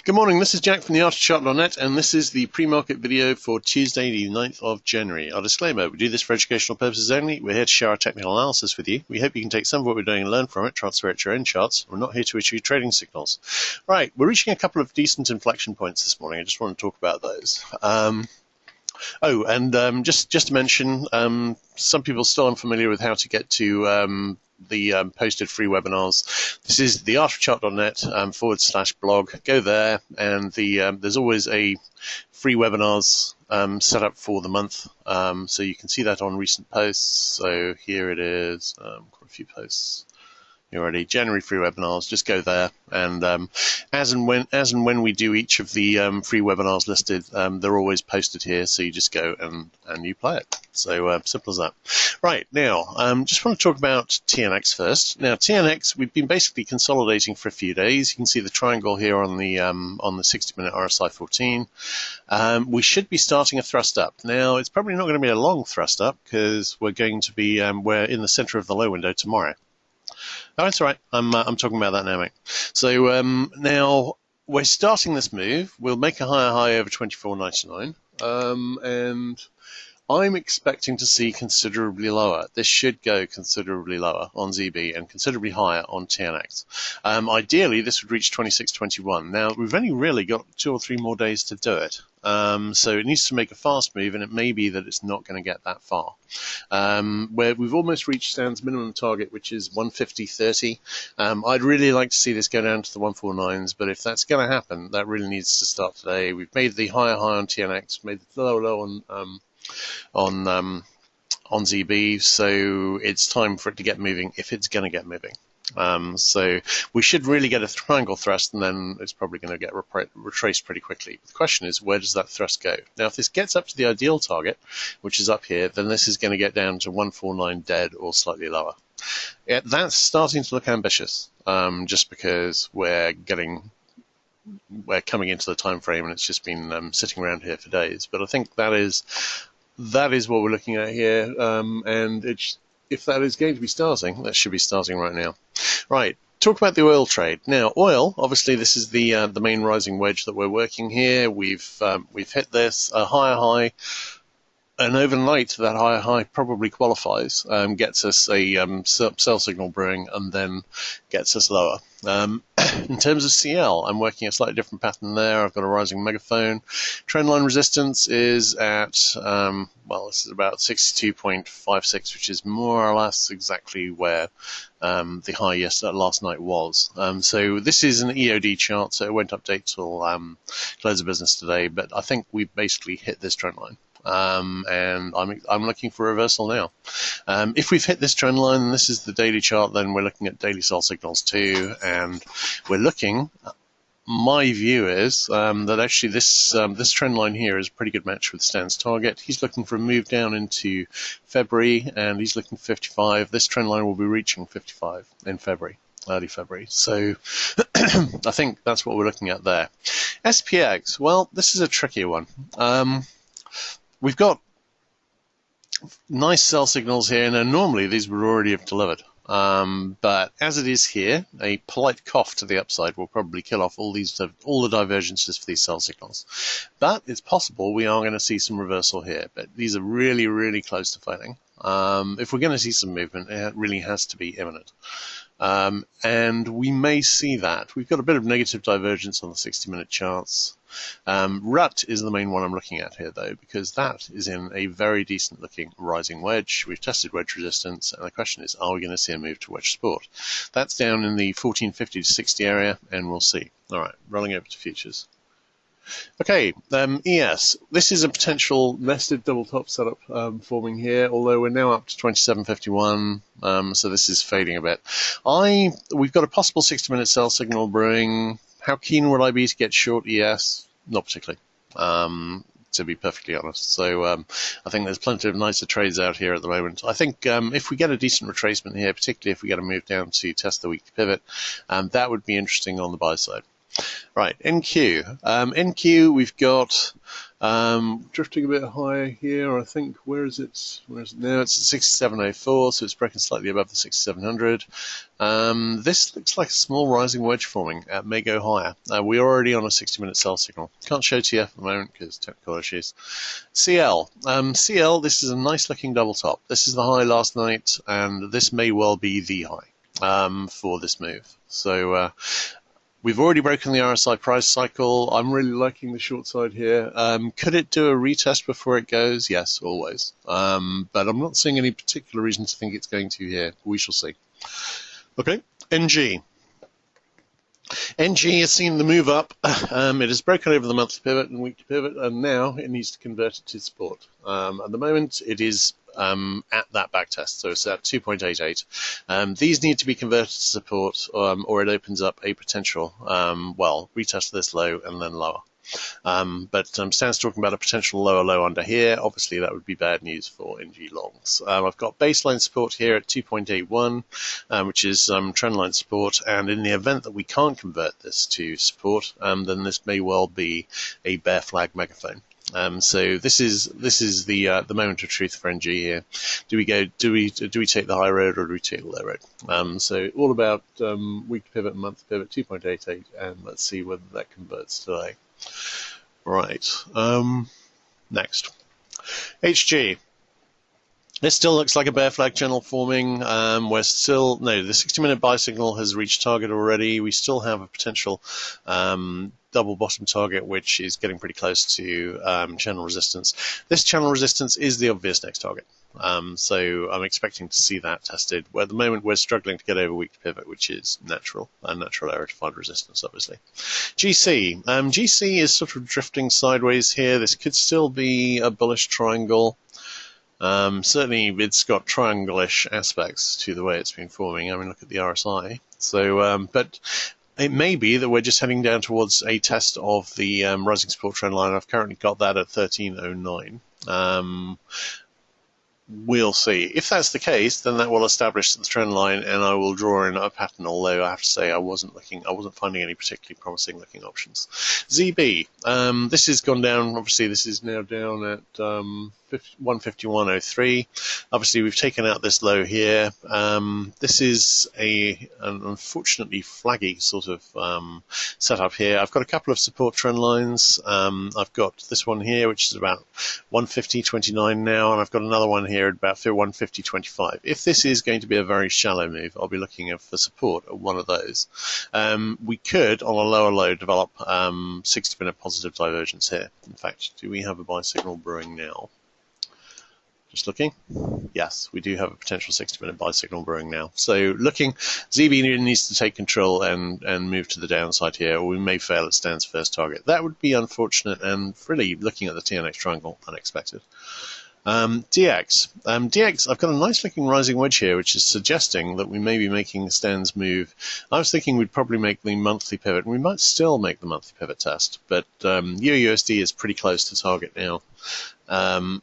Good morning, this is Jack from theartofchart.net, and this is the pre-market video for Tuesday the 9th of January. Our disclaimer: we do this for educational purposes only. We're here to share our technical analysis with you. We hope you can take some of what we're doing and learn from it, transfer it to your own charts. We're not here to issue trading signals. Right, we're reaching a couple of decent inflection points this morning. I just want to talk about those. Just to mention, some people still unfamiliar with how to get to the posted free webinars. This is theartofchart.net /blog. Go there, and there's always a free webinars set up for the month, so you can see that on recent posts. So here it is, quite a few posts already. January free webinars. Just go there, and as and when we do each of the free webinars listed, they're always posted here. So you just go and you play it. So simple as that. Right, now, just want to talk about TNX first. Now, TNX, we've been basically consolidating for a few days. You can see the triangle here on the 60-minute RSI 14. We should be starting a thrust up. Now, it's probably not going to be a long thrust up because we're going to be we're in the center of the low window tomorrow. Oh, that's all right. I'm talking about that now, mate. So now we're starting this move. We'll make a higher high over 24.99, and I'm expecting to see considerably lower. This should go considerably lower on ZB and considerably higher on TNX. Ideally, this would reach 26.21. Now, we've only really got 2 or 3 more days to do it. So it needs to make a fast move, and it may be that it's not going to get that far. Where we've almost reached Stan's minimum target, which is 150.30. I'd really like to see this go down to the 149s, but if that's going to happen, that really needs to start today. We've made the higher high on TNX, made the lower low on ZB, so it's time for it to get moving if it's going to get moving. So we should really get a triangle thrust, and then it's probably going to get retraced pretty quickly. The question is, where does that thrust go? Now, if this gets up to the ideal target, which is up here, then this is going to get down to 149 dead or slightly lower. That's starting to look ambitious, just because we're coming into the time frame, and it's just been sitting around here for days. But I think that is what we're looking at here, and if that is going to be starting, that should be starting right now. Right, talk about the oil trade. Now, oil, obviously, this is the main rising wedge that we're working here. We've hit this a higher high, and overnight that higher high probably qualifies, gets us a sell signal brewing, and then gets us lower. In terms of CL, I'm working a slightly different pattern there. I've got a rising megaphone. Trendline resistance is at, this is about 62.56, which is more or less exactly where the high last night was. So this is an EOD chart, so it won't update till close of business today, but I think we've basically hit this trend line. And I'm looking for a reversal now. If we've hit this trend line, and this is the daily chart, then we're looking at daily sell signals too, and we're looking. My view is that actually this trend line here is a pretty good match with Stan's target. He's looking for a move down into February, and he's looking for 55. This trend line will be reaching 55 in February. Early February. So I think that's what we're looking at there. SPX, well, this is a trickier one. We've got nice sell signals here, and normally these would already have delivered. But as it is here, a polite cough to the upside will probably kill off all the divergences for these sell signals. But it's possible we are going to see some reversal here, but these are really, really close to failing. If we're going to see some movement, it really has to be imminent. And we may see that. We've got a bit of negative divergence on the 60-minute charts. RUT is the main one I'm looking at here, though, because that is in a very decent looking rising wedge. We've tested wedge resistance, and the question is, are we going to see a move to wedge support? That's down in the 1450 to 60 area, and we'll see. All right, rolling over to futures. Okay, ES. This is a potential nested double top setup forming here, although we're now up to 27.51, so this is fading a bit. We've got a possible 60-minute sell signal brewing. How keen would I be to get short ES? Not particularly, to be perfectly honest. So I think there's plenty of nicer trades out here at the moment. I think if we get a decent retracement here, particularly if we get a move down to test the weekly pivot, that would be interesting on the buy side. Right, NQ. NQ, we've got Drifting a bit higher here, I think. Where is it now? It's at 67.04, so it's breaking slightly above the 6700. This looks like a small rising wedge forming. It may go higher. We're already on a 60-minute sell signal. Can't show TF at the moment because technical issues. CL. CL, this is a nice looking double top. This is the high last night, and this may well be the high for this move. So we've already broken the RSI price cycle. I'm really liking the short side here. Could it do a retest before it goes? Yes, always. But I'm not seeing any particular reason to think it's going to here. We shall see. Okay, NG. NG has seen the move up. It has broken over the monthly pivot and weekly pivot, and now it needs to convert it to support. At the moment, it is at that back test, so it's at 2.88. These need to be converted to support, or it opens up a potential, retest this low and then lower. But Stan's talking about a potential lower low under here. Obviously, that would be bad news for NG longs. I've got baseline support here at 2.81, which is trendline support. And in the event that we can't convert this to support, then this may well be a bear flag megaphone. So this is the moment of truth for NG here. Do we take the high road or do we take the low road? So all about week pivot and month pivot 2.88, and let's see whether that converts today. Right. Next, HG. This still looks like a bear flag channel forming. The 60-minute buy signal has reached target already. We still have a potential double bottom target, which is getting pretty close to channel resistance. This channel resistance is the obvious next target. So I'm expecting to see that tested. Well, at the moment, we're struggling to get over weak pivot, which is a natural area to find resistance, obviously. GC. GC is sort of drifting sideways here. This could still be a bullish triangle. Certainly, it's got triangle-ish aspects to the way it's been forming. I mean, look at the RSI. So, but it may be that we're just heading down towards a test of the rising support trend line. I've currently got that at 1309. We'll see. If that's the case, then that will establish the trend line, and I will draw in a pattern. Although I have to say, I wasn't finding any particularly promising looking options. ZB. This has gone down. Obviously, this is now down at 151.03. Obviously, we've taken out this low here. This is an unfortunately flaggy sort of setup here. I've got a couple of support trend lines. I've got this one here, which is about 150.29 now, and I've got another one here at about 150.25. If this is going to be a very shallow move, I'll be looking for support at one of those. We could, on a lower low, develop 60-minute positive divergence here. In fact, do we have a buy signal brewing now? Just looking. Yes, we do have a potential 60-minute buy signal brewing now. So looking, ZB needs to take control and move to the downside here, or we may fail at Stan's first target. That would be unfortunate, and really, looking at the TNX triangle, unexpected. DX. DX, I've got a nice looking rising wedge here, which is suggesting that we may be making Stan's move. I was thinking we'd probably make the monthly pivot, and we might still make the monthly pivot test, but EURUSD is pretty close to target now. DX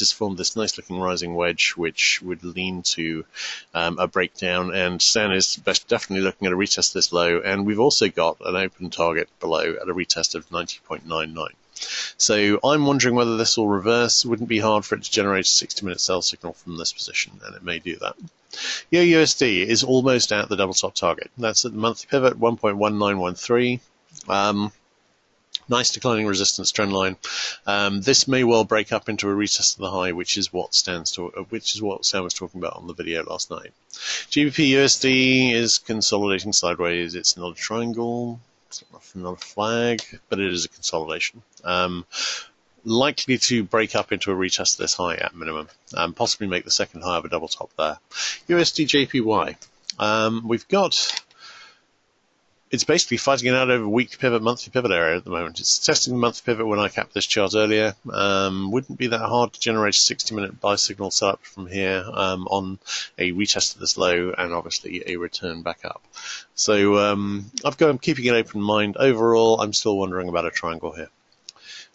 has formed this nice looking rising wedge, which would lean to a breakdown, and Stan is definitely looking at a retest of this low, and we've also got an open target below at a retest of 90.99. So I'm wondering whether this will reverse. It wouldn't be hard for it to generate a 60-minute sell signal from this position, and it may do that. EURUSD is almost at the double top target. That's at the monthly pivot, 1.1913. Nice declining resistance trend line. This may well break up into a retest of the high, which is what Stan was talking about on the video last night. GBP USD is consolidating sideways. It's not a triangle. It's not a flag, but it is a consolidation. Likely to break up into a retest of this high at minimum, possibly make the second high of a double top there. USD JPY. We've got. It's basically fighting it out over weekly pivot, monthly pivot area at the moment. It's testing the monthly pivot when I capped this chart earlier. Wouldn't be that hard to generate a 60-minute buy signal set up from here on a retest of this low and obviously a return back up. So I'm keeping an open mind. Overall, I'm still wondering about a triangle here.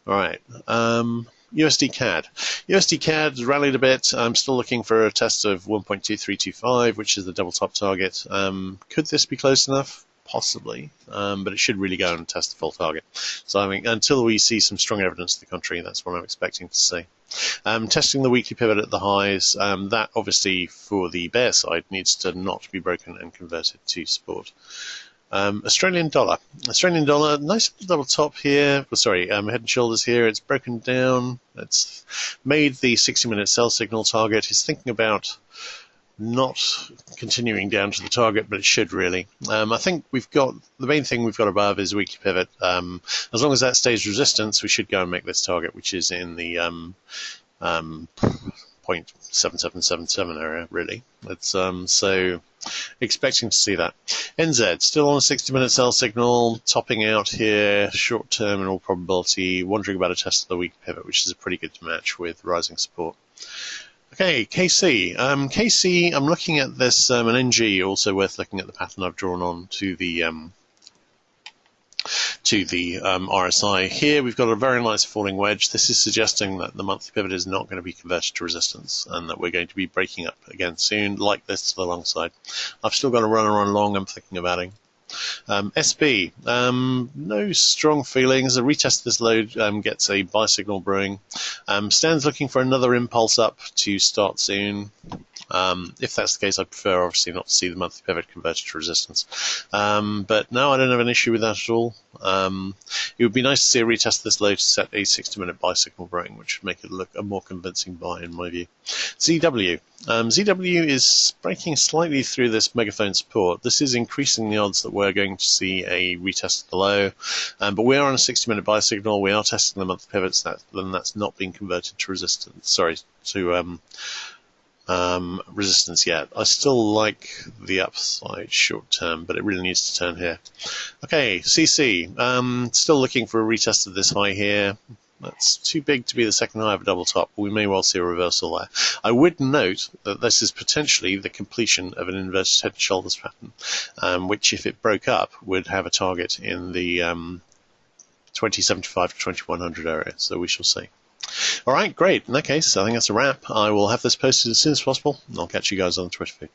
All right. USD CAD. USD CAD rallied a bit. I'm still looking for a test of 1.2325, which is the double top target. Could this be close enough? possibly, but it should really go and test the full target. So I mean, until we see some strong evidence to the contrary, that's what I'm expecting to see. Testing the weekly pivot at the highs, that obviously for the bear side needs to not be broken and converted to support. Australian dollar, nice double top here. Sorry, head and shoulders here. It's broken down. It's made the 60-minute sell signal target. It's thinking about not continuing down to the target, but it should really. I think we've got the main thing we've got above is weekly pivot. As long as that stays resistance, we should go and make this target, which is in the 0.7777 area. Really, it's so expecting to see that. NZ still on a 60-minute sell signal, topping out here, short term in all probability, wondering about a test of the weekly pivot, which is a pretty good match with rising support. Okay, KC. KC, I'm looking at this, an NG, also worth looking at the pattern I've drawn on to the RSI. Here we've got a very nice falling wedge. This is suggesting that the monthly pivot is not going to be converted to resistance and that we're going to be breaking up again soon, like this to the long side. I've still got a runner on long I'm thinking of adding. SB, no strong feelings. A retest of this low gets a buy signal brewing. Stands looking for another impulse up to start soon. If that's the case, I prefer obviously not to see the monthly pivot converted to resistance. But no, I don't have an issue with that at all. It would be nice to see a retest of this low to set a 60-minute buy signal brewing, which would make it look a more convincing buy in my view. ZW. ZW is breaking slightly through this megaphone support. This is increasing the odds that we're going to see a retest of the low, but we are on a 60-minute buy signal. We are testing the monthly pivots, then that's not being converted to resistance. Sorry, to resistance yet. I still like the upside short term, but it really needs to turn here. Okay, CC. Still looking for a retest of this high here. That's too big to be the second high of a double top. We may well see a reversal there. I would note that this is potentially the completion of an inverted head and shoulders pattern, which if it broke up would have a target in the 2075 to 2100 area. So we shall see. All right, great. In that case, I think that's a wrap. I will have this posted as soon as possible, and I'll catch you guys on the Twitter feed.